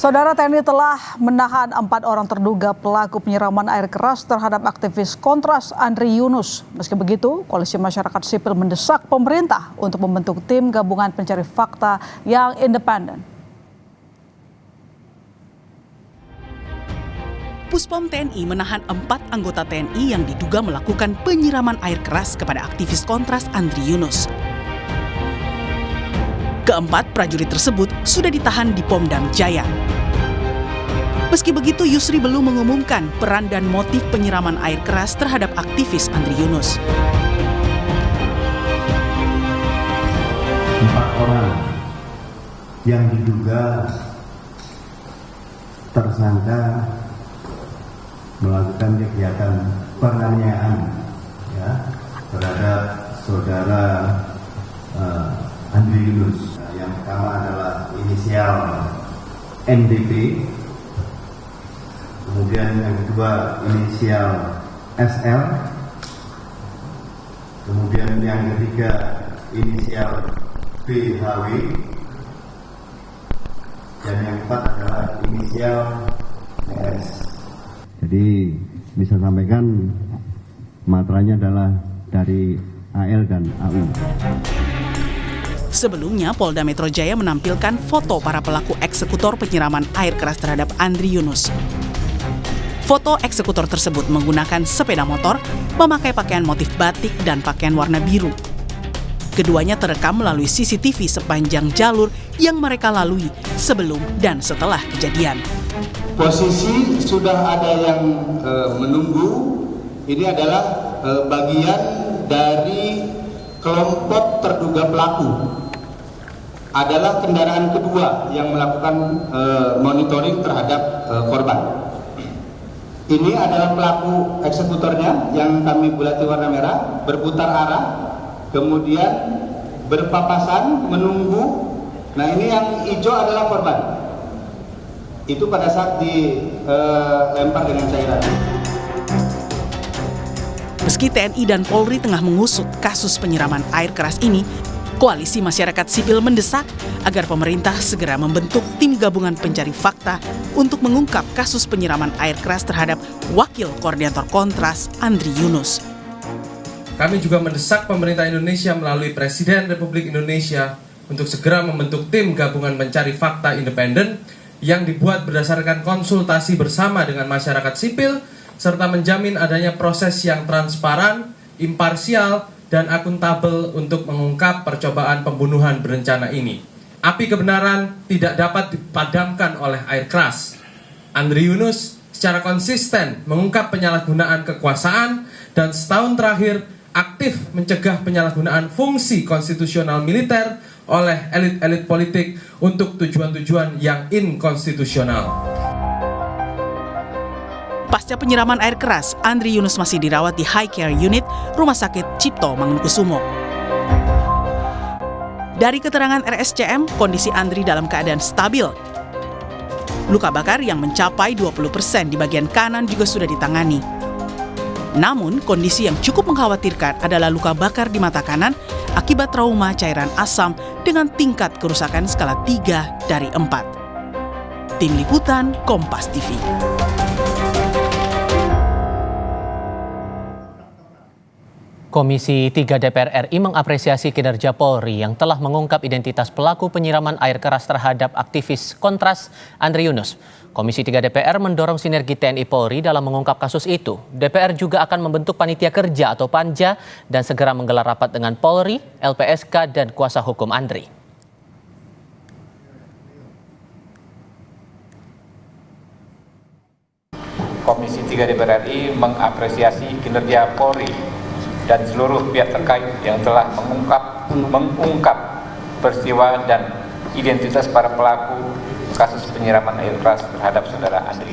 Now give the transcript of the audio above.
Saudara, TNI telah menahan 4 orang terduga pelaku penyiraman air keras terhadap aktivis Kontras Andri Yunus. Meski begitu, Koalisi Masyarakat Sipil mendesak pemerintah untuk membentuk tim gabungan pencari fakta yang independen. Puspom TNI menahan 4 anggota TNI yang diduga melakukan penyiraman air keras kepada aktivis Kontras Andri Yunus. Keempat prajurit tersebut sudah ditahan di Pomdam Jaya. Meski begitu, Yusri belum mengumumkan peran dan motif penyiraman air keras terhadap aktivis Andri Yunus. 4 orang yang diduga tersangka melakukan kegiatan penganiayaan terhadap saudara Andri Yunus. Yang pertama adalah inisial NDP, kemudian yang kedua inisial SL, kemudian yang ketiga inisial BHW, dan yang keempat adalah inisial PS. Jadi bisa sampaikan materinya adalah dari AL dan AU. Sebelumnya, Polda Metro Jaya menampilkan foto para pelaku eksekutor penyiraman air keras terhadap Andri Yunus. Foto eksekutor tersebut menggunakan sepeda motor, memakai pakaian motif batik dan pakaian warna biru. Keduanya terekam melalui CCTV sepanjang jalur yang mereka lalui sebelum dan setelah kejadian. Posisi sudah ada yang menunggu. Ini adalah bagian dari kelompok terduga pelaku. Adalah kendaraan kedua yang melakukan monitoring terhadap korban. Ini adalah pelaku eksekutornya yang kami bulati warna merah, berputar arah, kemudian berpapasan, menunggu. Nah, ini yang hijau adalah korban. Itu pada saat dilempar dengan cairan. Meski TNI dan Polri tengah mengusut kasus penyiraman air keras ini, Koalisi Masyarakat Sipil mendesak agar pemerintah segera membentuk tim gabungan pencari fakta untuk mengungkap kasus penyiraman air keras terhadap Wakil Koordinator Kontras Andri Yunus. Kami juga mendesak pemerintah Indonesia melalui Presiden Republik Indonesia untuk segera membentuk tim gabungan pencari fakta independen yang dibuat berdasarkan konsultasi bersama dengan masyarakat sipil serta menjamin adanya proses yang transparan, imparsial, dan akuntabel untuk mengungkap percobaan pembunuhan berencana ini. Api kebenaran tidak dapat dipadamkan oleh air keras. Andri Yunus secara konsisten mengungkap penyalahgunaan kekuasaan dan setahun terakhir aktif mencegah penyalahgunaan fungsi konstitusional militer oleh elit-elit politik untuk tujuan-tujuan yang inkonstitusional. Pasca penyiraman air keras, Andri Yunus masih dirawat di High Care Unit Rumah Sakit Cipto Mangunkusumo. Dari keterangan RSCM, kondisi Andri dalam keadaan stabil. Luka bakar yang mencapai 20% di bagian kanan juga sudah ditangani. Namun, kondisi yang cukup mengkhawatirkan adalah luka bakar di mata kanan akibat trauma cairan asam dengan tingkat kerusakan skala 3 dari 4. Tim Liputan Kompas TV. Komisi 3 DPR RI mengapresiasi kinerja Polri yang telah mengungkap identitas pelaku penyiraman air keras terhadap aktivis Kontras Andri Yunus. Komisi 3 DPR mendorong sinergi TNI Polri dalam mengungkap kasus itu. DPR juga akan membentuk panitia kerja atau panja dan segera menggelar rapat dengan Polri, LPSK, dan kuasa hukum Andri. Komisi 3 DPR RI mengapresiasi kinerja Polri dan seluruh pihak terkait yang telah mengungkap peristiwa dan identitas para pelaku kasus penyiraman air keras terhadap saudara Andri.